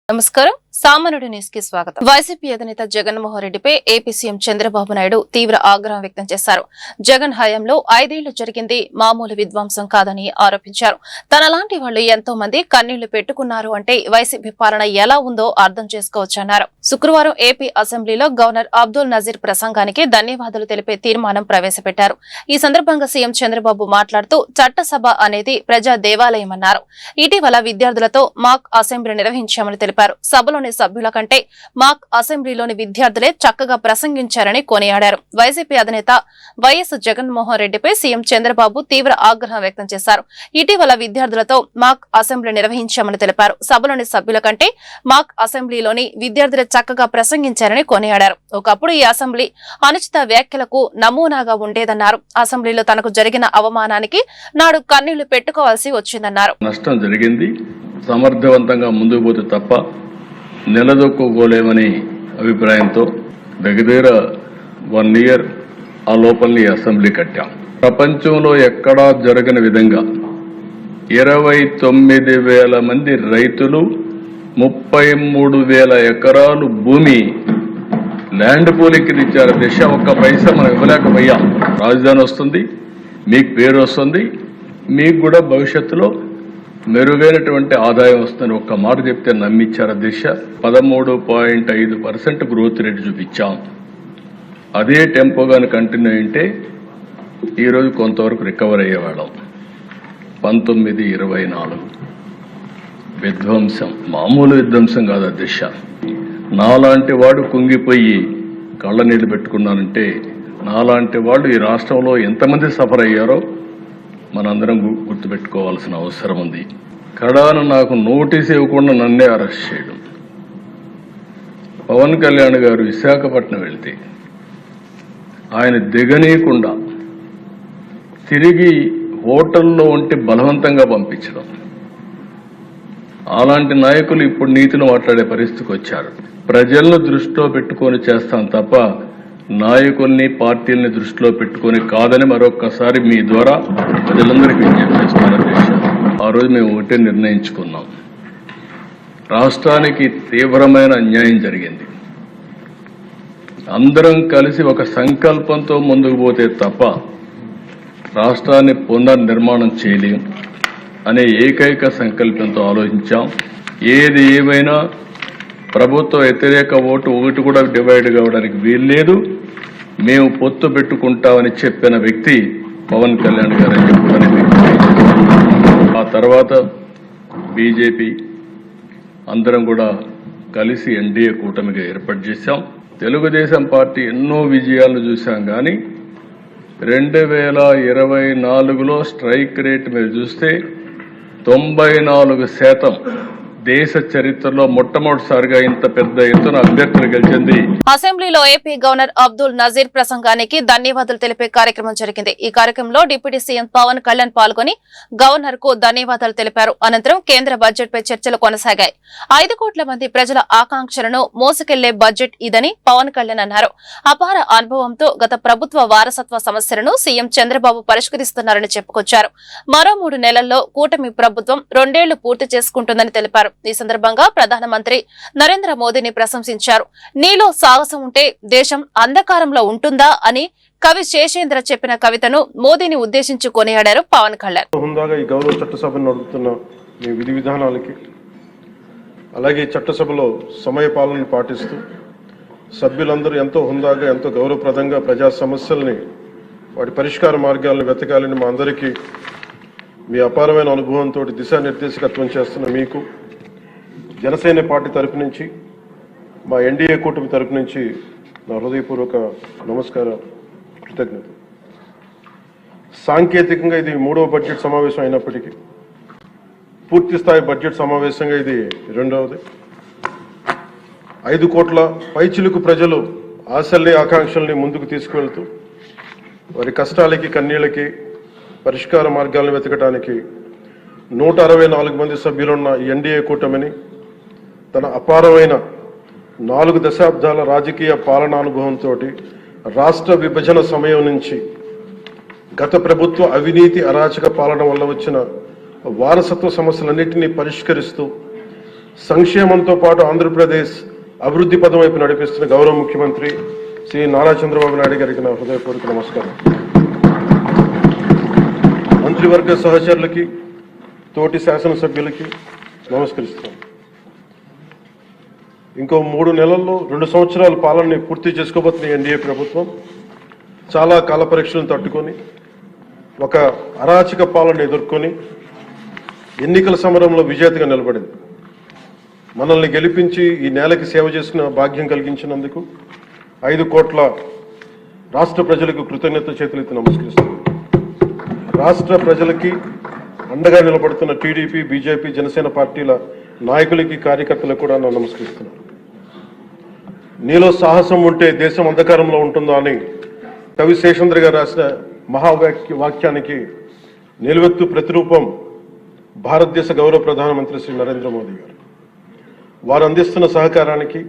నమస్కారం సామాన్యుడి న్యూస్ కి స్వాగతం. వైసీపీ అధినేత జగన్మోహన్ రెడ్డిపై ఏపీ సీఎం చంద్రబాబు నాయుడు తీవ్ర ఆగ్రహం వ్యక్తం చేశారు. జగన్ హయాంలో 5 ఏళ్లు జరిగింది మామూలు విధ్వంసం కాదని ఆరోపించారు. తనలాంటి వాళ్లు ఎంతో మంది కన్నీళ్లు పెట్టుకున్నారు అంటే వైసీపీ పాలన ఎలా ఉందో అర్థం చేసుకోవచ్చన్నారు. శుక్రవారం ఏపీ అసెంబ్లీలో గవర్నర్ అబ్దుల్ నజీర్ ప్రసంగానికి ధన్యవాదాలు తెలిపే తీర్మానం ప్రవేశపెట్టారు. ఈ సందర్భంగా సీఎం చంద్రబాబు మాట్లాడుతూ చట్టసభ అనేది ప్రజా దేవాలయమన్నారు. ఇటీవల విద్యార్థులతో మాక్ అసెంబ్లీ నిర్వహించామని తెలిపారు. సభలోని సభ్యుల కంటే మాక్ అసెంబ్లీలోని విద్యార్థులే చక్కగా ప్రసంగించారని కొనియాడారు. వైసీపీ అధినేత వైఎస్ జగన్మోహన్ రెడ్డిపై సీఎం చంద్రబాబు తీవ్ర ఆగ్రహం వ్యక్తం చేశారు. ఇటీవల విద్యార్థులతో మాక్ అసెంబ్లీ నిర్వహించామని తెలిపారు. సభలోని సభ్యుల కంటే మాక్ అసెంబ్లీలోని విద్యార్థులే చక్కగా ప్రసంగించారని కొనియాడారు. ఒకప్పుడు ఈ అసెంబ్లీ అనుచిత వ్యాఖ్యలకు నమూనాగా ఉండేదన్నారు. అసెంబ్లీలో తనకు జరిగిన అవమానానికి నాడు కన్నీళ్లు పెట్టుకోవాల్సి వచ్చిందన్నారు. నష్టం జరిగింది, సమర్థవంతంగా ముందుకు పోతే తప్ప నిలదొక్కుకోలేమని అభిప్రాయంతో దగ్గర 1 ఇయర్ ఆ లోపలని అసెంబ్లీ కట్టాం. ప్రపంచంలో ఎక్కడా జరగని విధంగా 29,000 మంది రైతులు 33,000 ఎకరాలు భూమి ల్యాండ్ పూలింగ్కి ఇచ్చారు. దిశ ఒక్క పైసా మనం ఇవ్వలేకపోయాం. రాజధాని వస్తుంది, మీకు పేరు వస్తుంది, మీకు కూడా భవిష్యత్తులో మెరుగైనటువంటి ఆదాయం వస్తుందని ఒక్క మాట చెప్తే నమ్మించారు. దిశ 13.5% గ్రోత్ రేట్ చూపించాం. అదే టెంపోగాని కంటిన్యూ అయింటే ఈరోజు కొంతవరకు రికవర్ అయ్యేవాళ్ళం. 1924 విధ్వంసం, మామూలు విధ్వంసం కాదు. దిశ నాలాంటి వాడు కుంగిపోయి కళ్ళ నీళ్లు పెట్టుకున్నానంటే నాలాంటి వాళ్ళు ఈ రాష్ట్రంలో ఎంతమంది సఫర్ అయ్యారో మనందరం గుర్తుపెట్టుకోవాల్సిన అవసరం ఉంది. కడాన నాకు నోటీస్ ఇవ్వకుండా నన్నే అరెస్ట్ చేయడం. పవన్ కళ్యాణ్ గారు విశాఖపట్నం వెళ్తే ఆయన దిగనీయకుండా తిరిగి హోటల్లో ఉంటే బలవంతంగా పంపించడం. అలాంటి నాయకులు ఇప్పుడు నీతిని మాట్లాడే పరిస్థితికి వచ్చారు. ప్రజలను దృష్టిలో పెట్టుకొని చేస్తాం తప్ప నాయకుల్ని పార్టీల్ని దృష్టిలో పెట్టుకొని కాదని మరొక్కసారి మీ ద్వారా ప్రజలందరికీ విజ్ఞప్తి చేస్తున్నారు. ఆ రోజు మేము ఒకటే నిర్ణయించుకున్నాం. రాష్ట్రానికి తీవ్రమైన అన్యాయం జరిగింది. అందరం కలిసి ఒక సంకల్పంతో ముందుకు పోతే తప్ప రాష్ట్రాన్ని పునర్నిర్మాణం చేయలేం అనే ఏకైక సంకల్పంతో ఆలోచించాం. ఏది ఏమైనా ప్రభుత్వ వ్యతిరేక ఓటు ఒకటి కూడా డివైడ్ కావడానికి వీల్లేదు. మేము పొత్తు పెట్టుకుంటామని చెప్పిన వ్యక్తి పవన్ కళ్యాణ్ గారు అని చెప్పని ఆ తర్వాత బీజేపీ అందరం కూడా కలిసి ఎన్డీఏ కూటమిగా ఏర్పాటు చేశాం. తెలుగుదేశం పార్టీ ఎన్నో విజయాలను చూశాం. కానీ 2024లో స్ట్రైక్ రేట్ మీరు చూస్తే 94% దేశ చరిత్రలో మొట్టమొదటిసారిగా ఇంత పెద్ద ఎత్తున అభ్యర్థులు గెలిచింది. అసెంబ్లీలో ఏపీ గవర్నర్ అబ్దుల్ నజీర్ ప్రసంగానికి ధన్యవాదాలు తెలిపే కార్యక్రమం జరిగింది. ఈ కార్యక్రమంలో డిప్యూటీ సీఎం పవన్ కళ్యాణ్ పాల్గొని గవర్నర్ కు ధన్యవాదాలు తెలిపారు. అనంతరం కేంద్ర బడ్జెట్ పై చర్చలు కొనసాగాయి. 5 కోట్ల మంది ప్రజల ఆకాంక్షలను మోసుకెళ్లే బడ్జెట్ ఇదని పవన్ కళ్యాణ్ అన్నారు. అపార అనుభవంతో గత ప్రభుత్వ వారసత్వ సమస్యలను సీఎం చంద్రబాబు పరిష్కరిస్తున్నారని చెప్పుకొచ్చారు. మరో 3 నెలల్లో కూటమి ప్రభుత్వం 2 ఏళ్లు పూర్తి చేసుకుంటుందని తెలిపారు. ఈ సందర్భంగా ప్రధానమంత్రి నరేంద్ర మోదీని ప్రశంసించారు. నీలో సాహసం ఉంటే దేశం అంధకారంలో ఉంటుందా అని కవి శేషేంద్ర చెప్పిన కవితను మోదీని ఉద్దేశించి కొనియాడారు పవన్ కళ్యాణ్. హుందాగా ఈ గౌరవ చట్టసభను నడుపుతున్న మీ విధి విధానాలకి, అలాగే చట్టసభలో సమయ పాలనను పాటిస్తూ సభ్యులందరూ ఎంతో హుందాగా, ఎంతో గౌరవప్రదంగా ప్రజా సమస్యల్ని, వాటి పరిష్కార మార్గాలను వెతకాలని మా అందరికీ మీ అపారమైన అనుభవంతో దిశానిర్దేశకత్వం చేస్తున్న మీకు జనసేన పార్టీ తరపు నుంచి, మా ఎన్డీఏ కూటమి తరపు నుంచి నా హృదయపూర్వక నమస్కారం, కృతజ్ఞత. సాంకేతికంగా ఇది 3వ బడ్జెట్ సమావేశం అయినప్పటికీ పూర్తి స్థాయి బడ్జెట్ సమావేశంగా ఇది 2వది. 5 కోట్ల పైచిలుకు ప్రజలు ఆశల్ని, ఆకాంక్షల్ని ముందుకు తీసుకువెళ్తూ వారి కష్టాలకి, కన్నీళ్ళకి పరిష్కార మార్గాలను వెతకడానికి 164 మంది సభ్యులున్న ఎన్డీఏ కూటమిని తన అపారమైన 4 దశాబ్దాల రాజకీయ పాలనానుభవంతో రాష్ట్ర విభజన సమయం నుంచి గత ప్రభుత్వ అవినీతి, అరాచక పాలన వల్ల వచ్చిన వారసత్వ సమస్యలన్నింటినీ పరిష్కరిస్తూ సంక్షేమంతో పాటు ఆంధ్రప్రదేశ్ అభివృద్ధి పదం వైపు నడిపిస్తున్న గౌరవ ముఖ్యమంత్రి శ్రీ నారా చంద్రబాబు నాయుడు గారికి నా హృదయపూర్వక నమస్కారం. మంత్రివర్గ సహచరులకి, తోటి శాసనసభ్యులకి నమస్కరిస్తాను. ఇంకో 3 నెలల్లో 2 సంవత్సరాల పాలనని పూర్తి చేసుకోబోతున్న ఎన్డీఏ ప్రభుత్వం చాలా కాల పరీక్షలను తట్టుకొని ఒక అరాచక పాలన ఎదుర్కొని ఎన్నికల సమరంలో విజేతగా నిలబడింది. మనల్ని గెలిపించి ఈ నేలకి సేవ చేసిన భాగ్యం కలిగించినందుకు 5 కోట్ల రాష్ట్ర ప్రజలకు కృతజ్ఞత చేతులెత్తి నమస్కరిస్తున్నాను. రాష్ట్ర ప్రజలకి అండగా నిలబడుతున్న టీడీపీ, బీజేపీ, జనసేన పార్టీల నాయకులకి, కార్యకర్తలకు కూడా నేను నమస్కరిస్తున్నాను. నీలో సాహసం ఉంటే దేశం అంధకారంలో ఉంటుందా అని కవి శేషేంద్ర గారు రాసిన వాక్యానికి నిలువెత్తు ప్రతిరూపం భారతదేశ గౌరవ ప్రధానమంత్రి శ్రీ నరేంద్ర మోదీ గారు. వారు అందిస్తున్న సహకారానికి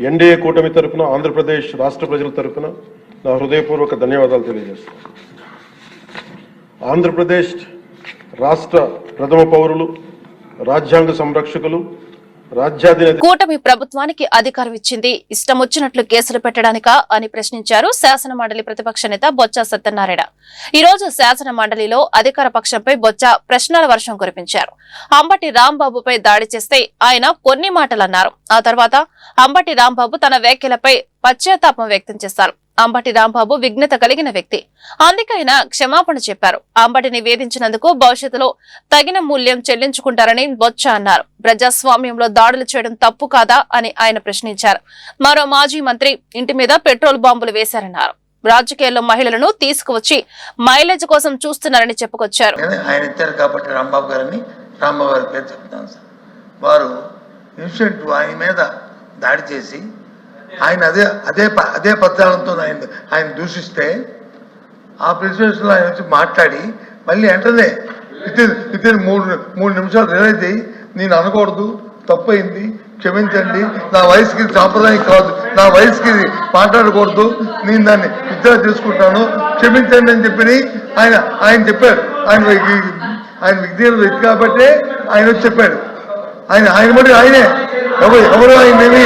ఎన్డీఏ కూటమి తరఫున, ఆంధ్రప్రదేశ్ రాష్ట్ర ప్రజల తరఫున నా హృదయపూర్వక ధన్యవాదాలు తెలియజేస్తాను. ఆంధ్రప్రదేశ్ రాష్ట్ర ప్రథమ పౌరులు, రాజ్యాంగ సంరక్షకులు, రాజ్యాధినేత కూటమి ప్రభుత్వానికి అధికారం ఇచ్చింది ఇష్టం వచ్చినట్లు కేసులు పెట్టడానికా అని ప్రశ్నించారు శాసన మండలి ప్రతిపక్ష నేత బొత్స సత్యనారాయణ. ఈ రోజు శాసన మండలిలో అధికార పక్షంపై బొత్స ప్రశ్నల వర్షం కురిపించారు. అంబటి రాంబాబుపై దాడి చేస్తే ఆయన కొన్ని మాటలు అన్నారు. ఆ తర్వాత అంబటి రాంబాబు తన వ్యాఖ్యలపై పశ్చాత్తాపం వ్యక్తం చేశారు. అంబటి రాంబాబు విఘ్నత కలిగిన వ్యక్తి, అందుకైనా క్షమాపణ చెప్పారు. అంబటిని వేధించినందుకు భవిష్యత్తులో తగిన మూల్యం చెల్లించుకుంటారని బొత్స అన్నారు. ప్రజాస్వామ్యంలో దాడులు చేయడం తప్పు కాదా అని ఆయన ప్రశ్నించారు. మరో మాజీ మంత్రి ఇంటి మీద పెట్రోల్ బాంబులు వేశారన్నారు. రాజకీయాల్లో మహిళలను తీసుకువచ్చి మైలేజ్ కోసం చూస్తున్నారని చెప్పుకొచ్చారు. ఆయన ఇచ్చారు కాబట్టి రాంబాబు గారిని, రాంబాబు గారి పేరు చెప్తాను సార్. వారు ఇన్సిడెంట్ ఆయన మీద దాడి చేసి ఆయన అదే పద్యాలతో ఆయన దూషిస్తే ఆ ప్రెసిడెన్స్లో ఆయన వచ్చి మాట్లాడి మళ్ళీ వెంటనే వితిన్ 3 నిమిషాలు రిలైజ్ అయ్యి నేను అనకూడదు, తప్పైంది, క్షమించండి, నా వయసుకి సాంప్రదాయం కాదు, నా వయసుకి మాట్లాడకూడదు, నేను దాన్ని విత్డ్రా చేసుకుంటాను, క్షమించండి అని చెప్పి ఆయన చెప్పాడు. ఆయన విజ్ఞాన వ్యక్తి కాబట్టి ఆయన వచ్చి చెప్పాడు. ఆయన బట్టి ఆయనే ఎవరు ఆయనేమి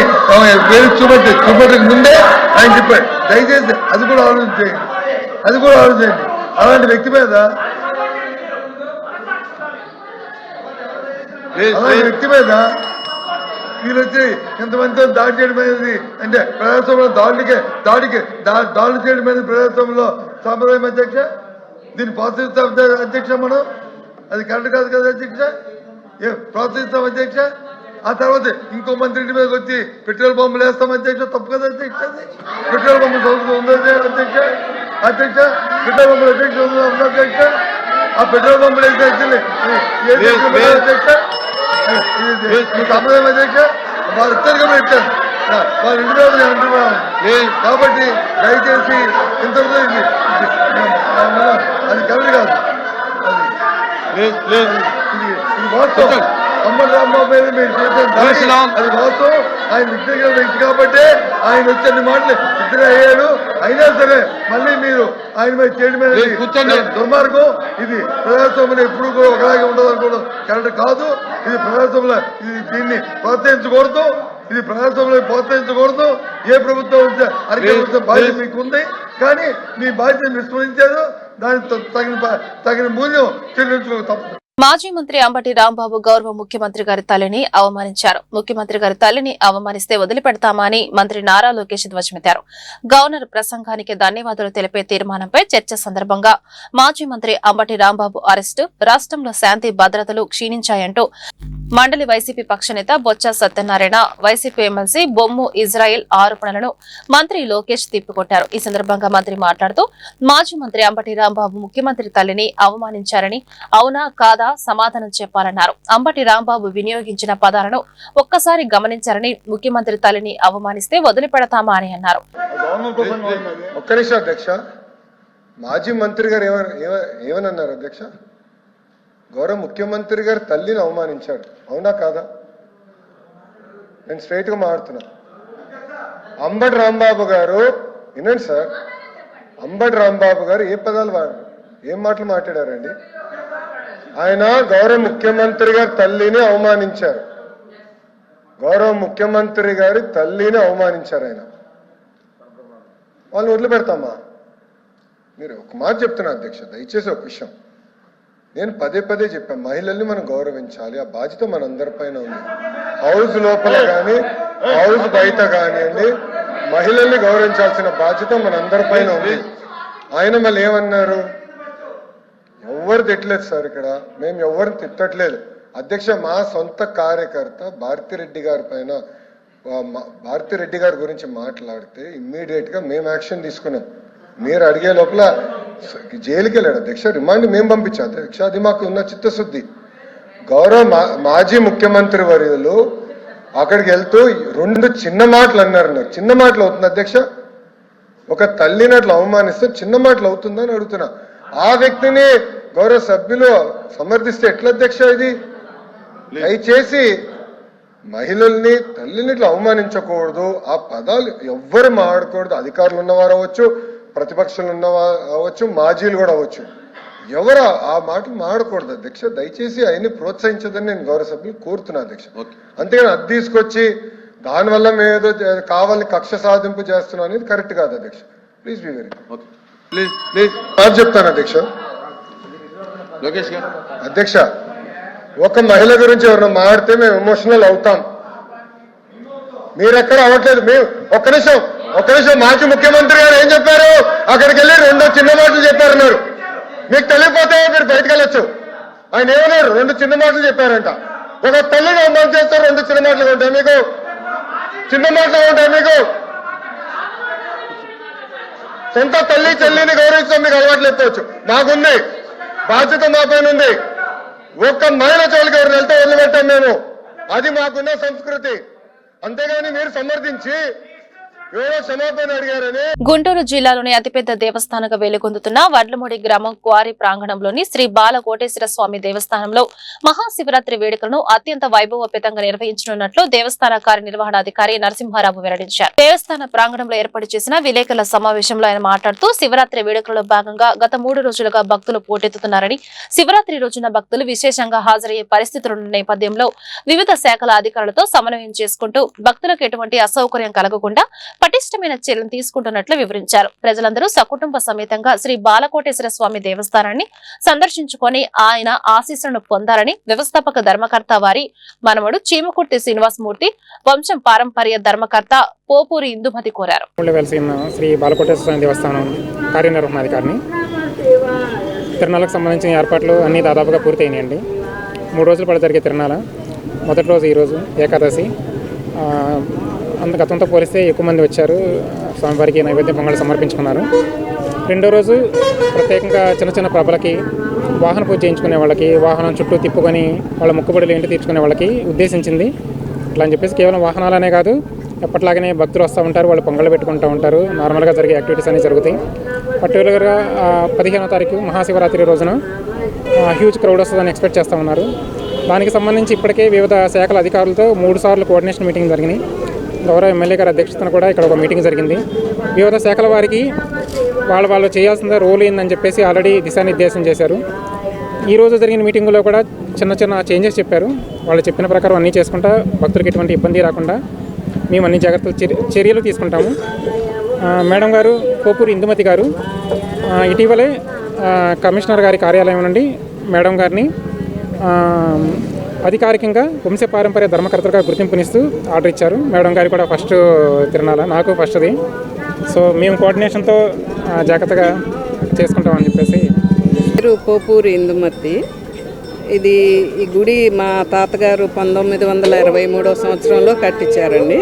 పేరు చూపెట్టక ముందే ఆయన చెప్పాడు. దయచేసి అది కూడా ఆలోచించండి. అలాంటి వ్యక్తి మీద వీళ్ళు వచ్చి ఇంతమందితో దాడి చేయడం అనేది అంటే ప్రజాస్వామ్యంలో దాడులు చేయడం అనేది ప్రజాస్వామ్యంలో సాంప్రదాయం అధ్యక్ష. దీన్ని ప్రోత్సహిస్తాం అధ్యక్ష. మనం అది కరెక్ట్ కాదు కదా అధ్యక్ష. ప్రోత్సహిస్తాం అధ్యక్ష. ఆ తర్వాత ఇంకో మంత్రి ఇంటి మీదకి వచ్చి పెట్రోల్ బాంబులు వేస్తాం అధ్యక్ష. తప్పు కదా అధ్యక్ష. పెట్రోల్ బాంబులు సంస్థ ఉందా అధ్యక్ష? పెట్రోల్ బాంబులు అధ్యక్ష ఉందా అధ్యక్ష? ఆ పెట్రోల్ బాంబులు వేస్తే అధ్యక్ష సాంప్రదాయం అధ్యక్ష. వారు ఇచ్చారు కాబట్టి ఇచ్చారు, వారి ఇంటి మీద అంటున్నాను కాబట్టి దయచేసి ఇంతలో అది కరెక్ట్ కాదు. ఇది వాస్తవం. అంబటి రాంబాబు మీద మీరు చేసిన అది వాస్తవం. ఆయన విద్య వ్యక్తి కాబట్టి ఆయన వచ్చే మాటలు విద్య అయ్యాడు. అయినా సరే మళ్ళీ మీరు ఆయన మీద చేయడం మీద దుర్మార్గం. ఇది ప్రజాస్వామ్యం ఎప్పుడు కూడా ఒకలాగే ఉండదు అనుకోవడం కరెక్ట్ కాదు. ఇది ప్రజాస్వామ్యంలో దీన్ని ప్రోత్సహించకూడదు. ఏ ప్రభుత్వం అరికట్టే బాధ్యత మీకు ఉంది, కానీ మీ బాధ్యతను విస్మరించారు. దానికి తగిన మూల్యం చెల్లించుకో తప్పదు. మాజీ మంత్రి అంబటి రాంబాబు గౌరవ ముఖ్యమంత్రి గారి తల్లిని అవమానించారు. ముఖ్యమంత్రి గారి తల్లిని అవమానిస్తే వదిలిపెడతామా అని మంత్రి నారా లోకేష్ ధ్వజమెత్తారు. గవర్నర్ ప్రసంగానికి ధన్యవాదాలు తెలిపే తీర్మానంపై చర్చ సందర్భంగా మాజీ మంత్రి అంబటి రాంబాబు అరెస్టు రాష్ట్రంలో శాంతి భద్రతలు క్షీణించాయంటూ మండలి వైసీపీ పక్షనేత బొత్స సత్యనారాయణ, వైసీపీ ఎమ్మెల్సీ బొమ్ము ఇజ్రాయెల్ ఆరోపణలను మంత్రి లోకేష్ తిప్పికొట్టారు. ఈ సందర్భంగా మంత్రి మాట్లాడుతూ మాజీ మంత్రి అంబటి రాంబాబు ముఖ్యమంత్రి తల్లిని అవమానించారని, అవునా కాదా సమాధానం చెప్పాలన్నారు. అంబటి రాంబాబు వినియోగించిన పదాలను ఒక్కసారి గమనించారని, ముఖ్యమంత్రి తల్లిని అవమానిస్తే వదిలిపెడతామా అని అన్నారు. ఒక్క నిమిషం అధ్యక్ష. మాజీ మంత్రి గారు ఏమన్నారు అధ్యక్ష? గౌరవ ముఖ్యమంత్రి గారు తల్లిని అవమానించాడు, అవునా కాదా? నేను స్ట్రైట్ గా మాట్లాడుతున్నా. అంబటి రాంబాబు గారు వినండి సార్. అంబటి రాంబాబు గారు ఏ పదాలు వాడారు, ఏం మాటలు మాట్లాడారండి? ఆయన గౌరవ ముఖ్యమంత్రి గారు తల్లిని అవమానించారు. గౌరవ ముఖ్యమంత్రి గారి తల్లిని అవమానించారు ఆయన. వాళ్ళని వదిలిపెడతామా? మీరు ఒక మాట చెప్తున్నా అధ్యక్ష, దయచేసి ఒక విషయం నేను పదే పదే చెప్పాను, మహిళల్ని మనం గౌరవించాలి, ఆ బాధ్యత మన అందరిపైన ఉంది. హౌస్ లోపల కానీ హౌస్ బయట కానివ్వండి, మహిళల్ని గౌరవించాల్సిన బాధ్యత మన అందరిపైన ఉంది. ఆయన మళ్ళీ ఏమన్నారు, ఎవరు తిట్టలేదు సార్, ఇక్కడ మేము ఎవరిని తిట్టట్లేదు అధ్యక్ష. మా సొంత కార్యకర్త భారతిరెడ్డి గారి పైన, భారతిరెడ్డి గారి గురించి మాట్లాడితే ఇమ్మీడియట్ గా మేము యాక్షన్ తీసుకున్నాం. మీరు అడిగే లోపల జైలుకి వెళ్ళాడు అధ్యక్ష, రిమాండ్ మేము పంపించాం అధ్యక్ష. అది మాకు ఉన్న చిత్తశుద్ధి. గౌరవ మాజీ ముఖ్యమంత్రి వర్యులు అక్కడికి వెళ్తూ 2 చిన్న మాటలు అన్నారు. చిన్న మాటలు అవుతుంది అధ్యక్ష? ఒక తల్లిని అట్లా అవమానిస్తే చిన్న మాటలు అవుతుందని అడుగుతున్నా. ఆ వ్యక్తిని గౌరవ సభ్యులు సమర్థిస్తే ఎట్లా అధ్యక్ష? ఇది దయచేసి మహిళల్ని తల్లిని ఇట్లా అవమానించకూడదు. ఆ పదాలు ఎవ్వరు మాట్లాడకూడదు. అధికారులు ఉన్నవారు అవ్వచ్చు, ప్రతిపక్షాలు ఉన్నవారు అవ్వచ్చు, మాజీలు కూడా అవ్వచ్చు. ఎవరు ఆ మాటలు మాడకూడదు అధ్యక్ష. దయచేసి ఆయన్ని ప్రోత్సహించదని నేను గౌరవ సభ్యులు కోరుతున్నా అధ్యక్ష. అంతేగాని అది తీసుకొచ్చి దానివల్ల మేము ఏదో కావాలని కక్ష సాధింపు చేస్తున్నాం అనేది కరెక్ట్ కాదు అధ్యక్ష. ప్లీజ్ బి వెరీ ప్లీజ్ చెప్తాను అధ్యక్ష. అధ్యక్ష, ఒక మహిళ గురించి ఎవరైనా మాడితే మేము ఎమోషనల్ అవుతాం. మీరెక్కడ అవ్వట్లేదు. మేము ఒక్క నిమిషం మాజీ ముఖ్యమంత్రి గారు ఏం చెప్పారు, అక్కడికి వెళ్ళి 2 చిన్న మాటలు చెప్పారన్నారు. మీకు తెలియకపోతే మీరు బయటకు వెళ్ళొచ్చు. ఆయన ఏమన్నారు, 2 చిన్న మాటలు చెప్పారంట. ఒక తల్లిని అవమానం చేస్తారు, 2 చిన్న మాటలు ఉంటాయి మీకు? చిన్న మాటలు ఉంటాయి మీకు? సొంత తల్లి చెల్లిని గౌరవించడం మీకు అలవాట్లు ఎత్తవచ్చు. మాకుంది బాధ్యత, మా పైన ఉంది. ఒక్క మహిళ చోళకి ఎవరు వెళ్తే వదిలిపెట్టాం మేము. అది మాకున్న సంస్కృతి. అంతేగాని మీరు సమర్థించి ఏదో క్షమాపణ అడిగారని. గుంటూరు జిల్లాలోని అతిపెద్ద దేవస్థానంగా వెలుగొందుతున్న వడ్లమూడి గ్రామం క్వారీ ప్రాంగణంలోని శ్రీ బాలకోటేశ్వర స్వామి దేవస్థానంలో మహాశివరాత్రి వేడుకలను అత్యంత వైభవోపేతంగా నిర్వహించనున్నట్లు దేవస్థాన కార్యనిర్వహణాధికారి నరసింహారావు వెల్లడించారు. దేవస్థాన ప్రాంగణంలో ఏర్పాటు చేసిన విలేకరుల సమావేశంలో ఆయన మాట్లాడుతూ శివరాత్రి వేడుకల్లో భాగంగా గత 3 రోజులుగా భక్తులు పోటెత్తుతున్నారని, శివరాత్రి రోజున భక్తులు విశేషంగా హాజరయ్యే పరిస్థితులున్న నేపథ్యంలో వివిధ శాఖల అధికారులతో సమన్వయం చేసుకుంటూ భక్తులకు ఎటువంటి అసౌకర్యం కలగకుండా పటిష్టమైన చర్యలు తీసుకుంటున్నట్లు వివరించారు. ప్రజలందరూ సకుటుంబ సమేతంగా శ్రీ బాలకోటేశ్వర స్వామి దేవస్థానాన్ని సందర్శించుకొని ఆయన ఆశీస్సులను పొందాలని వ్యవస్థాపక ధర్మకర్త వారి మనవడు చీమకుర్తి శ్రీనివాసమూర్తి, వంశం పారంపర్య ధర్మకర్త పోపూరి ఇందుమతి కోరారు. శ్రీ బాలకోటేశ్వర స్వామి దేవస్థానం కార్యనిర్వహణాధికారిని. తిరునాళ్ళకు సంబంధించిన ఏర్పాట్లు అన్ని దాదాపుగా పూర్తయినాయండి. 3 రోజుల పాటు జరిగే తిరునాళ మొదటి రోజు ఈరోజు ఏకాదశి. గతంతో పోలిస్తే ఎక్కువ మంది వచ్చారు. స్వామివారికి నైవేద్యం పొంగళ్ళు సమర్పించుకున్నారు. 2వ రోజు ప్రత్యేకంగా చిన్న చిన్న ప్రభలకి వాహన పూజ చేయించుకునే వాళ్ళకి, వాహనం చుట్టూ తిప్పుకొని వాళ్ళ మొక్కుబడులు ఏంటి తీర్చుకునే వాళ్ళకి ఉద్దేశించింది. అట్లా అని చెప్పేసి కేవలం వాహనాలనే కాదు, ఎప్పట్లాగనే భక్తులు వస్తూ ఉంటారు, వాళ్ళు పొంగళ్ళు పెట్టుకుంటూ ఉంటారు. నార్మల్గా జరిగే యాక్టివిటీస్ అన్నీ జరుగుతాయి. పర్టికులర్గా 15వ తారీఖు మహాశివరాత్రి రోజున హ్యూజ్ క్రౌడ్ వస్తుందని ఎక్స్పెక్ట్ చేస్తూ ఉన్నారు. దానికి సంబంధించి ఇప్పటికే వివిధ శాఖల అధికారులతో 3 సార్లు కోఆర్డినేషన్ మీటింగ్ జరిగినాయి. గౌరవ ఎమ్మెల్యే గారి అధ్యక్షతన కూడా ఇక్కడ ఒక మీటింగ్ జరిగింది. వివిధ శాఖల వారికి వాళ్ళు చేయాల్సిన రోల్ ఏందని చెప్పేసి ఆల్రెడీ దిశానిర్దేశం చేశారు. ఈరోజు జరిగిన మీటింగులో కూడా చిన్న చిన్న చేంజెస్ చెప్పారు. వాళ్ళు చెప్పిన ప్రకారం అన్నీ చేసుకుంటా భక్తులకు ఎటువంటి ఇబ్బంది రాకుండా మేము అన్ని జాగ్రత్తలు చర్యలు తీసుకుంటాము. మేడం గారు పోపూరి ఇందుమతి గారు ఇటీవలే కమిషనర్ గారి కార్యాలయం నుండి మేడం గారిని అధికారికంగా వంశపారంపర్య ధర్మకర్తగా గుర్తింపునిస్తూ ఆర్డర్ ఇచ్చారు. మేడం గారు కూడా ఫస్ట్ తిరునాళ, నాకు ఫస్ట్ది. సో మేము కోఆర్డినేషన్తో జాగ్రత్తగా చేసుకుంటామని చెప్పేసి. పేరు పోపూరి ఇందుమతి. ఈ గుడి మా తాతగారు 1923వ సంవత్సరంలో కట్టించారండి.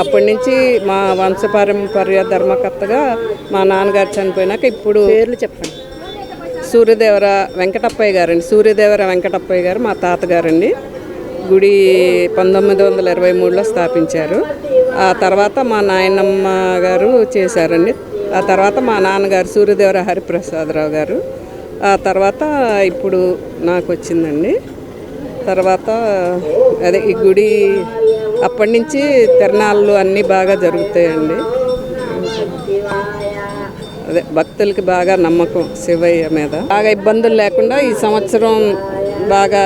అప్పటి నుంచి మా వంశపారంపర్య ధర్మకర్తగా మా నాన్నగారు చనిపోయినాక ఇప్పుడు పేర్లు చెప్పండి. సూర్యదేవర వెంకటప్పయ్య గారండి. సూర్యదేవర వెంకటప్పయ్య గారు మా తాతగారండి. గుడి 1923లో స్థాపించారు. ఆ తర్వాత మా నాయనమ్మ గారు చేశారండి. ఆ తర్వాత మా నాన్నగారు సూర్యదేవర హరిప్రసాదరావు గారు. ఆ తర్వాత ఇప్పుడు నాకు వచ్చిందండి. తర్వాత ఈ గుడి అప్పటి నుంచి తిరణాలు అన్నీ బాగా జరుగుతాయండి. భక్తులకి బాగా నమ్మకం శివయ్య మీద. బాగా ఇబ్బందులు లేకుండా ఈ సంవత్సరం బాగా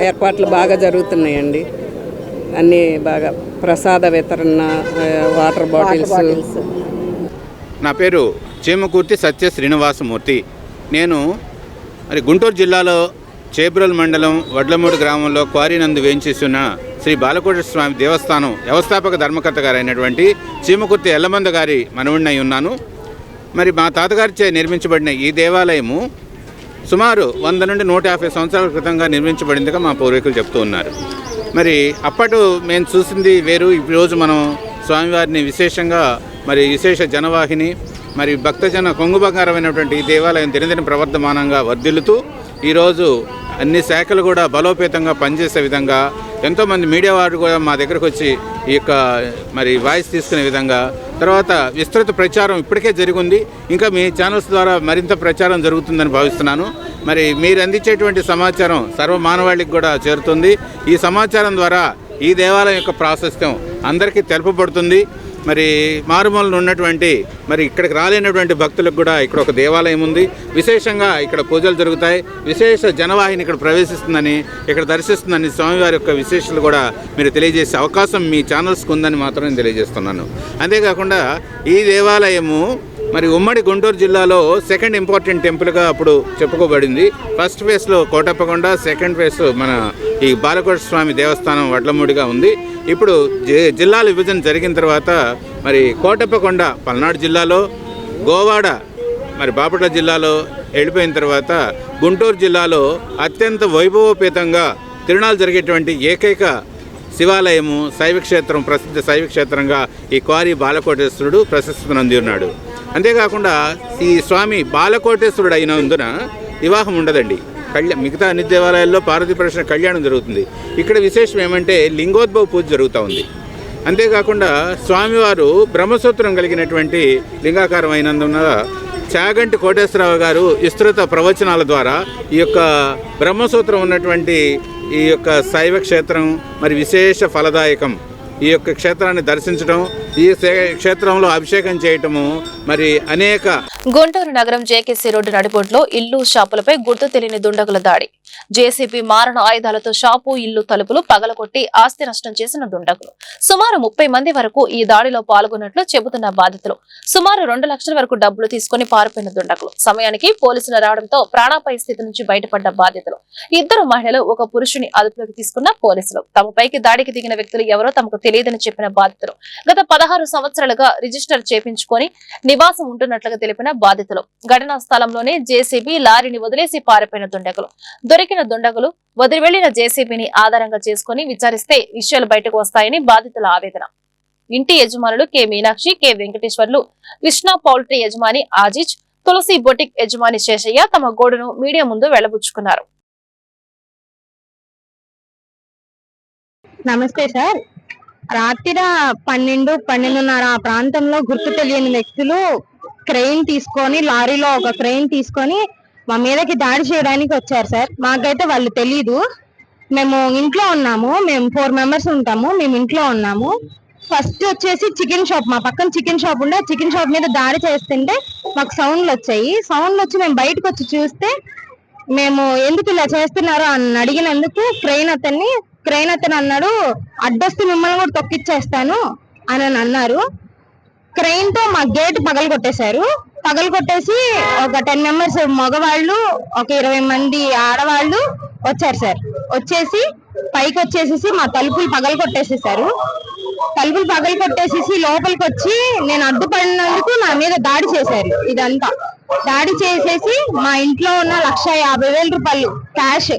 ఏర్పాట్లు బాగా జరుగుతున్నాయండి. అన్నీ బాగా ప్రసాద వితరణ, వాటర్ బాటిల్స్. నా పేరు చేమకుర్తి సత్య శ్రీనివాసమూర్తి. నేను మరి గుంటూరు జిల్లాలో చేబ్రోలు మండలం వడ్లమూడి గ్రామంలో క్వారీ నందు వేయించేస్తున్న శ్రీ బాలకోటేశ్వర స్వామి దేవస్థానం వ్యవస్థాపక ధర్మకర్త గారు అయినటువంటి చీమకుర్తి ఎల్లమంద గారి మనవుడినై ఉన్నాను. మరి మా తాతగారిచే నిర్మించబడిన ఈ దేవాలయము సుమారు 100 నుండి 150 సంవత్సరాల క్రితంగా నిర్మించబడిందిగా మా పూర్వీకులు చెప్తూ ఉన్నారు. మరి అప్పటి మేము చూసింది వేరు. ఈరోజు మనం స్వామివారిని విశేషంగా మరి విశేష జనవాహిని మరి భక్తజన కొంగు బంగారమైనటువంటి ఈ దేవాలయం దినదిన ప్రవర్ధమానంగా వర్ధిల్లుతూ ఈరోజు అన్ని శాఖలు కూడా బలోపేతంగా పనిచేసే విధంగా ఎంతోమంది మీడియా వారు కూడా మా దగ్గరకు వచ్చి ఈ యొక్క మరి వాయిస్ తీసుకునే విధంగా తర్వాత విస్తృత ప్రచారం ఇప్పటికే జరిగింది. ఇంకా మీ ఛానల్స్ ద్వారా మరింత ప్రచారం జరుగుతుందని భావిస్తున్నాను. మరి మీరు అందించేటువంటి సమాచారం సర్వమానవాళికి కూడా చేరుతుంది. ఈ సమాచారం ద్వారా ఈ దేవాలయం యొక్క ప్రాశస్త్యం అందరికీ తెలుపబడుతుంది. మరి మారుమూలన ఉన్నటువంటి మరి ఇక్కడికి రాలేనటువంటి భక్తులకు కూడా ఇక్కడ ఒక దేవాలయం ఉంది. విశేషంగా ఇక్కడ పూజలు జరుగుతాయి. విశేష జనవాహిని ఇక్కడ ప్రవేశిస్తుందని, ఇక్కడ దర్శిస్తుందని స్వామివారి యొక్క విశేషాలు కూడా మీరు తెలియజేసే అవకాశం మీ ఛానల్స్కి ఉందని మాత్రం నేను తెలియజేస్తున్నాను. అంతేకాకుండా ఈ దేవాలయము మరి ఉమ్మడి గుంటూరు జిల్లాలో సెకండ్ ఇంపార్టెంట్ టెంపుల్గా అప్పుడు చెప్పుకోబడింది. ఫస్ట్ ఫేజ్లో కోటప్పకొండ, సెకండ్ ఫేజ్ మన ఈ బాలకోట స్వామి దేవస్థానం వడ్లమూడిగా ఉంది. ఇప్పుడు జిల్లాల విభజన జరిగిన తర్వాత మరి కోటప్పకొండ పల్నాడు జిల్లాలో, గోవాడ మరి బాపట్ల జిల్లాలో వెళ్ళిపోయిన తర్వాత గుంటూరు జిల్లాలో అత్యంత వైభవోపేతంగా తిరునాళ్ళు జరిగేటువంటి ఏకైక శివాలయము శైవక్షేత్రం, ప్రసిద్ధ శైవక్షేత్రంగా ఈ క్వారీ బాలకోటేశ్వరుడు ప్రశస్తి నొంది ఉన్నాడు. అంతేకాకుండా ఈ స్వామి బాలకోటేశ్వరుడు అయినందున వివాహం ఉండదండి. మిగతా అన్ని దేవాలయాల్లో పార్వతీ పరమేశ్వర కళ్యాణం జరుగుతుంది. ఇక్కడ విశేషం ఏమంటే లింగోద్భవ పూజ జరుగుతూ ఉంది. అంతేకాకుండా స్వామివారు బ్రహ్మసూత్రం కలిగినటువంటి లింగాకారం అయినందున చాగంటి కోటేశ్వరరావు గారు విస్తృత ప్రవచనాల ద్వారా ఈ యొక్క బ్రహ్మసూత్రం ఉన్నటువంటి ఈ యొక్క శైవ క్షేత్రం మరి విశేష ఫలదాయకం. ఈ యొక్క క్షేత్రాన్ని దర్శించడం, ఈ క్షేత్రంలో అభిషేకం చేయటము మరి అనేక. గుంటూరు నగరం జేకేసీ రోడ్డు నడిబొడ్లో ఇల్లు, షాపులపై గుర్తు తెలియని దుండగుల దాడి. జేసీబీ మారణ ఆయుధాలతో షాపు, ఇల్లు తలుపులు పగలగొట్టి ఆస్తి నష్టం చేసిన దుండగులు. సుమారు 30 మంది వరకు ఈ దాడిలో పాల్గొన్నట్లు చెబుతున్న బాధితులు. సుమారు 2 లక్షల వరకు డబ్బులు తీసుకుని పారిపోయిన దుండగులు. సమయానికి పోలీసులు రావడంతో ప్రాణాపాయ స్థితి నుంచి బయటపడ్డ బాధితులు. 2 మహిళలు, 1 పురుషుని అదుపులోకి తీసుకున్న పోలీసులు. తమపైకి దాడికి దిగిన వ్యక్తులు ఎవరో తమకు తెలియదని చెప్పిన బాధితులు గత 16 సంవత్సరాలుగా రిజిస్టర్ చేపించుకొని నివాసం ఉంటున్నట్లుగా తెలిపిన బాధితులు. ఘటనా స్థలంలోనే జేసీబీ లారీని వదిలేసి పారిపోయిన దుండగులు. దొరికిన దుండగులు వదిలి వెళ్లిన జేసీబీని ఆధారంగా చేసుకుని విచారిస్తే విషయాలు బయటకు వస్తాయని బాధితుల ఆవేదన. ఇంటి యజమానులు K Meenakshi, K Venkateswarlu, Krishna poultry యజమాని ఆజిజ్, తులసి బొటిక్ యజమాని శేషయ్య తమ గోడును మీడియా ముందు వెళ్లబుచ్చుకున్నారు. నమస్తే సార్. రాత్రి 12:30 ఆ ప్రాంతంలో గుర్తు తెలియని వ్యక్తులు క్రెయిన్ తీసుకొని, లారీలో ఒక క్రెయిన్ తీసుకొని మా మీదకి దాడి చేయడానికి వచ్చారు సార్. మాకైతే వాళ్ళు తెలీదు. మేము ఇంట్లో ఉన్నాము. మేము 4 మెంబర్స్ ఉంటాము. మేము ఇంట్లో ఉన్నాము. ఫస్ట్ వచ్చేసి చికెన్ షాప్, మా పక్కన చికెన్ షాప్ ఉండే, చికెన్ షాప్ మీద దాడి చేస్తుంటే మాకు సౌండ్లు వచ్చాయి. సౌండ్లు వచ్చి మేము బయటకు వచ్చి చూస్తే మేము ఎందుకు ఇలా చేస్తున్నారు అని అడిగినందుకు క్రెయిన్ అతను అన్నాడు, అడ్డొస్తే మిమ్మల్ని కూడా తొక్కిచ్చేస్తాను అని అన్నారు. క్రెయిన్ తో మా గేట్ పగలగొట్టేసి ఒక 10 మెంబర్స్ మగవాళ్ళు, ఒక 20 మంది ఆడవాళ్ళు వచ్చారు సార్. వచ్చేసి పైకి వచ్చేసేసి మా తలుపులు పగలగొట్టేసేసారు. తలుపులు పగలగొట్టేసేసి లోపలికి వచ్చి నేను అడ్డుపడినందుకు నా మీద దాడి చేశారు. ఇదంతా దాడి చేసేసి మా ఇంట్లో ఉన్న 1,50,000 రూపాయలు క్యాష్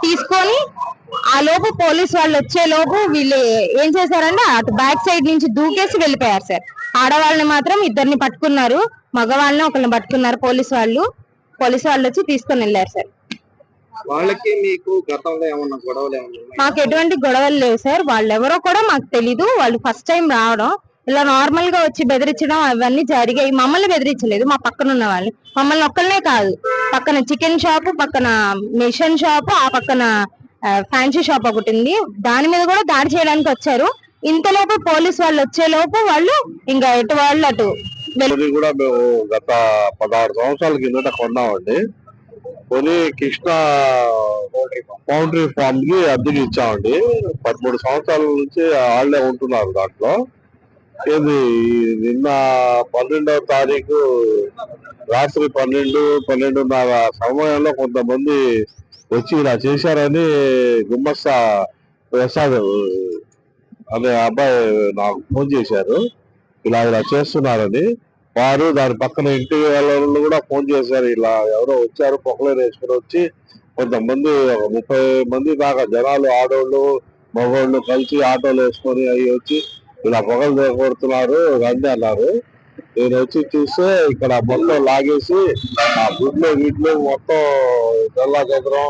తీసుకొని, ఆ లోపు పోలీసు వాళ్ళు వచ్చే లోపు వీళ్ళు ఏం చేశారంటే అటు బ్యాక్ సైడ్ నుంచి దూకేసి వెళ్ళిపోయారు సార్. ఆడవాళ్ళని మాత్రం 2 పట్టుకున్నారు, మగవాళ్ళని 1 పట్టుకున్నారు. పోలీసు వాళ్ళు వచ్చి తీసుకొని వెళ్ళారు సార్. వాళ్ళకి మీకు గతంలో ఏమన్నా గొడవలు? మాకు ఎటువంటి గొడవలు లేవు సార్. వాళ్ళు ఎవరో కూడా మాకు తెలీదు. వాళ్ళు ఫస్ట్ టైం రావడం, ఇలా నార్మల్ గా వచ్చి బెదిరించడం అవన్నీ జరిగాయి. మమ్మల్ని బెదిరించలేదు, మా పక్కన ఉన్న వాళ్ళు. మమ్మల్ని ఒక్కళ్ళనే కాదు, పక్కన చికెన్ షాప్, పక్కన మిషన్ షాప్, ఆ పక్కన ఫ్యాన్సీ షాప్ ఒకటి ఉంది, దాని మీద కూడా దాడి చేయడానికి వచ్చారు. ఇంతలోపు పోలీసు వాళ్ళు వచ్చేలోపు వాళ్ళు ఇంకా ఎటు వాళ్ళు అటు కూడా మేము గత 16 సంవత్సరాల కిందట కొన్నామండి. కొని కృష్ణ పౌల్ట్రీ ఫామ్ కి అద్దెకి ఇచ్చామండి. 13 సంవత్సరాల నుంచి వాళ్ళే ఉంటున్నారు దాంట్లో. ఇది నిన్న 12వ తారీఖు రాత్రి 12:30 సమయంలో కొంతమంది వచ్చి ఇలా చేశారని గుమ్మస్తా ప్రసాద్ అనే అబ్బాయి నాకు ఫోన్ చేశారు, ఇలా చేస్తున్నారని. వారు దాని పక్కన ఇంటి వాళ్ళు కూడా ఫోన్ చేశారు, ఇలా ఎవరో వచ్చారు పొగలేరు వేసుకుని వచ్చి కొంతమంది 30 మంది దాకా జనాలు ఆడోళ్ళు మగోళ్ళు కలిసి ఆటోలు వేసుకొని అవి వచ్చి ఇలా పొగలు కొడుతున్నారు రండి అన్నారు. నేను వచ్చి చూస్తే ఇక్కడ మొత్తం లాగేసి ఆ గుడ్లు వీటిలో మొత్తం తెల్లా చదరం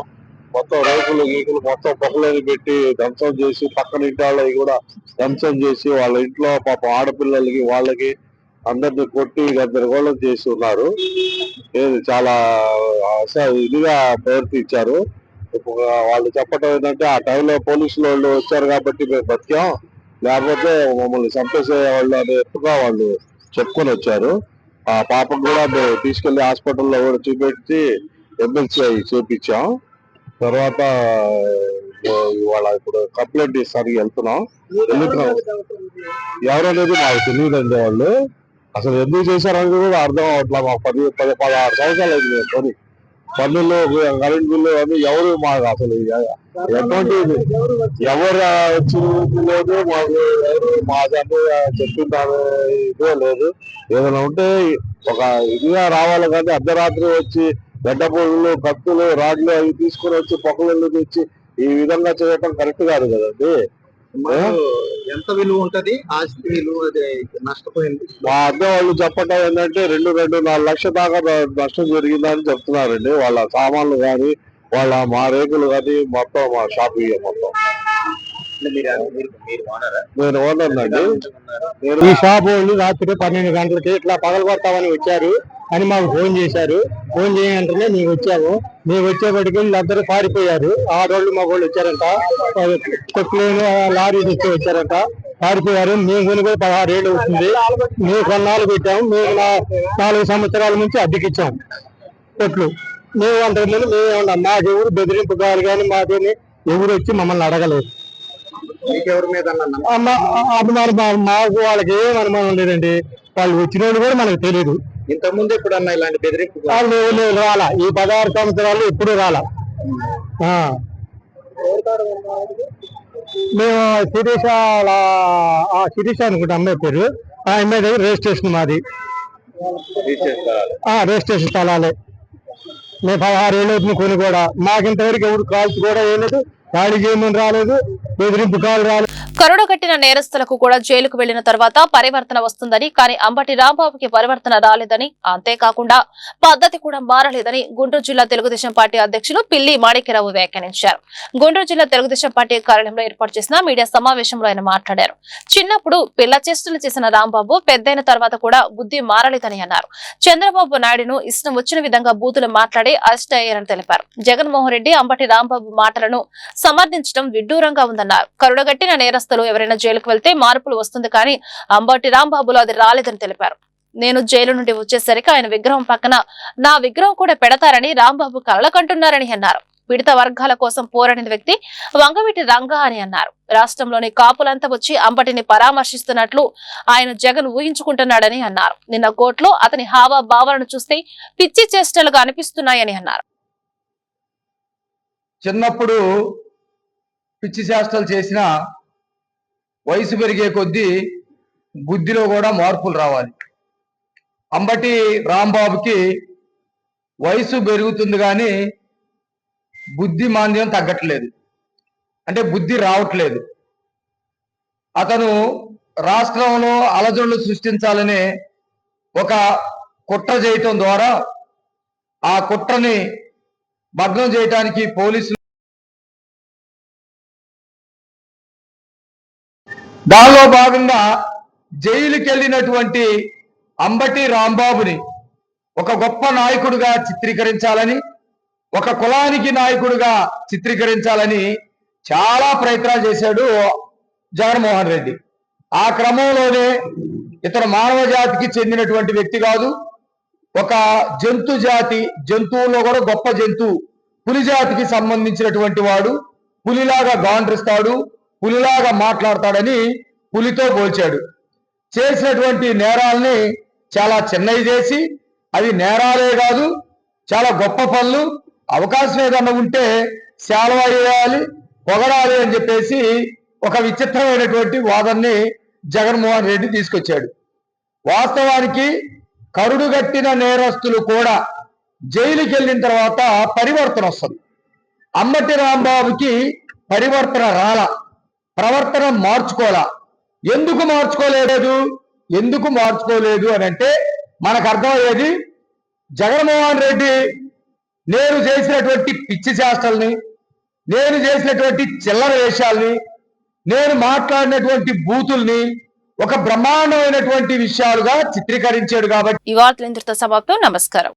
మొత్తం రేకులు గీకులు మొత్తం పొగలేని పెట్టి ధ్వంసం చేసి పక్కన ఇంటి వాళ్ళకి కూడా ధ్వంసం చేసి వాళ్ళ ఇంట్లో పాపం ఆడపిల్లలకి వాళ్ళకి అందరినీ కొట్టి గందరగోళం చేసి ఉన్నారు. చాలా ఇదిగా ప్రవర్తించారు. వాళ్ళు చెప్పడం ఏంటంటే ఆ టైంలో పోలీసులు వాళ్ళు వచ్చారు కాబట్టి మేము బతికాం, లేకపోతే మమ్మల్ని చంపేసే వాళ్ళు అనే ఎత్తుగా వాళ్ళు చెప్పుకొని వచ్చారు. ఆ పాపం కూడా మేము తీసుకెళ్లి హాస్పిటల్లో కూడా చూపెట్టి ఎమ్మెల్సీ చేపించాం. తర్వాత ఇవాళ ఇప్పుడు కంప్లైంట్ ఇస్తానికి వెళ్తున్నాం. ఎవరనేది మాకు తెలియదండి. వాళ్ళు అసలు ఎందుకు చేశారని కూడా అర్థం అవట్లా. మాకు 16 సంవత్సరాలు అయింది మేము కొని పన్నులు కరెంట్ బిల్లు అని ఎవరు మాకు అసలు ఎటువంటి ఎవరు వచ్చి లేదు, మాకు ఎవరు మా దాన్ని చెప్తుంటారు ఇదే లేదు. ఏదైనా ఉంటే ఒక ఇదిగా రావాలి కానీ అర్ధరాత్రి వచ్చి గడ్డ పొగులు కత్తులు రాడ్లు అవి తీసుకుని వచ్చి పొగలు తెచ్చి ఈ విధంగా చేయటం కరెక్ట్ కాదు కదండి. ఎంత విలువ ఉంటది ఆస్తి విలువ నష్టపోయింది? మా అద్దె వాళ్ళు చెప్పటం ఏంటంటే 2-2.5 లక్షల దాకా నష్టం జరిగిందని చెప్తున్నారండి. వాళ్ళ సామాన్లు కానీ వాళ్ళ మా రేకులు కానీ మొత్తం మా షాప్ మొత్తం. నేను ఓనర్ అండి. ఈ షాప్ వాళ్ళు రాత్రి 12 గంటలకి ఇట్లా పగలగొడతామని వచ్చారు అని మాకు ఫోన్ చేశారు. ఫోన్ చేయంటనే మేము వచ్చాము. మేము వచ్చేపటికి వీళ్ళందరూ పారిపోయారు. ఆడోళ్ళు మగోళ్ళు వచ్చారంట, కొట్లేను లారీ తెచ్చి వచ్చారంట, పారిపోయారు. మేము కొని 16 ఏళ్ళు వస్తుంది. మేము కొన్నాళ్ళు పెట్టాము. మేము 4 సంవత్సరాల నుంచి అద్దెకిచ్చాము కొట్లు. మేము అంతకుముందు మేము ఉన్నాం. మాకెవరు బెదిరింపు కావాలి కానీ మాకేమి ఎవరు వచ్చి మమ్మల్ని అడగలేదు. మీకెవరి మీద అనుమానం మాకు వాళ్ళకి ఏం అనుమానం లేదండి. వాళ్ళు వచ్చిన వాళ్ళు కూడా మనకు తెలియదు. ఇంతకుముందు ఎప్పుడన్నా ఇలాంటి బెదిరింపు రాలా. ఈ 16 సంవత్సరాలు ఎప్పుడు రాలా. మేము శిరీష అనుకుంటా అమ్మాయి పేరు. ఆ అమ్మాయి దగ్గర రిజిస్ట్రేషన్ మాది. రిజిస్ట్రేషన్ స్థలాలే. మేము 16 ఏళ్ళు అవుతుంది కొని కూడా. మాకింతవరకు ఎవరు కాల్స్ కూడా వేయలేదు, ఖాళీ చేయమని రాలేదు, బెదిరింపు కాలు రాలేదు. కరుడు కట్టిన నేరస్తులకు కూడా జైలుకు వెళ్లిన తర్వాత పరివర్తన వస్తుందని, కానీ అంబటి రాంబాబుకి పరివర్తన రాలేదని, అంతేకాకుండా పద్ధతి కూడా మారలేదని గుంటూరు జిల్లా తెలుగుదేశం పార్టీ అధ్యక్షులు పిల్లి మాణిక్యరావు వ్యాఖ్యానించారు. గుంటూరు జిల్లా తెలుగుదేశం పార్టీ కార్యాలయంలో ఏర్పాటు చేసిన మీడియా సమావేశంలో ఆయన మాట్లాడారు. చిన్నప్పుడు పిల్ల చేష్టలు చేసిన రాంబాబు పెద్దయిన తర్వాత కూడా బుద్ధి మారలేదని అన్నారు. చంద్రబాబు నాయుడును ఇష్టం వచ్చిన విధంగా బూతులు మాట్లాడి అరెస్ట్ అయ్యారని తెలిపారు. జగన్మోహన్ రెడ్డి అంబటి రాంబాబు మాటలను సమర్థించడం విడ్డూరంగా ఉందన్నారు. కరుడగట్టిన నేరస్తులు ఎవరైనా జైలుకు వెళ్తే మార్పులు వస్తుంది, కానీ అంబటి రాంబాబులో అది రాలేదని తెలిపారు. నేను జైలు నుండి వచ్చేసరికి ఆయన విగ్రహం పక్కన నా విగ్రహం కూడా పెడతారని రాంబాబు కలలకంటున్నారని అన్నారు. పీడిత వర్గాల కోసం పోరాడిన వ్యక్తి వంగవీటి రంగా అని అన్నారు. రాష్ట్రంలోని కాపులంతా వచ్చి అంబటిని పరామర్శిస్తున్నట్లు ఆయన జగన్ ఊహించుకుంటున్నాడని అన్నారు. నిన్న కోర్టులో అతని హావా భావాలను చూస్తే పిచ్చి చేష్టలుగా అనిపిస్తున్నాయని అన్నారు. చిన్నప్పుడు పిచ్చి చేష్టలు చేసిన వయసు పెరిగే కొద్దీ బుద్ధిలో కూడా మార్పులు రావాలి. అంబటి రాంబాబుకి వయసు పెరుగుతుంది కానీ బుద్ధి మాంద్యం తగ్గట్లేదు, అంటే బుద్ధి రావట్లేదు. అతను రాష్ట్రంలో అలజడులు సృష్టించాలనే ఒక కుట్ర చేయటం ద్వారా ఆ కుట్రని భగ్నం చేయడానికి పోలీసులు దానిలో భాగంగా జైలుకి వెళ్ళినటువంటి అంబటి రాంబాబుని ఒక గొప్ప నాయకుడిగా చిత్రీకరించాలని, ఒక కులానికి నాయకుడిగా చిత్రీకరించాలని చాలా ప్రయత్నాలు చేశాడు జగన్మోహన్ రెడ్డి. ఆ క్రమంలోనే ఇతను మానవ జాతికి చెందినటువంటి వ్యక్తి కాదు, ఒక జంతువుల్లో కూడా గొప్ప జంతువు పులి జాతికి సంబంధించినటువంటి వాడు, పులిలాగా గాండ్రిస్తాడు, పులిలాగా మాట్లాడతాడని పులితో పోల్చాడు. చేసినటువంటి నేరాల్ని చాలా చిన్నవి చేసి అవి నేరాలే కాదు చాలా గొప్ప పనులు, అవకాశం ఏదన్నా ఉంటే శాలువా వేయాలి, పొగడాలి అని చెప్పేసి ఒక విచిత్రమైనటువంటి వాదనని జగన్మోహన్ రెడ్డి తీసుకొచ్చాడు. వాస్తవానికి కరుడుగట్టిన నేరస్తులు కూడా జైలుకి వెళ్ళిన తర్వాత పరివర్తన వస్తుంది. అంబటి రాంబాబుకి పరివర్తన రాల, ప్రవర్తన మార్చుకోలా. ఎందుకు మార్చుకోలేదు అని అంటే మనకు అర్థమయ్యేది, జగన్మోహన్ రెడ్డి నేను చేసినటువంటి పిచ్చి చేష్టల్ని, నేను చేసినటువంటి చిల్లర వేషాల్ని, నేను మాట్లాడినటువంటి బూతుల్ని ఒక బ్రహ్మాండమైనటువంటి విషయాలుగా చిత్రీకరించాడు. కాబట్టి ఈ వార్తలు ఇంతటితో సమాప్తం. నమస్కారం.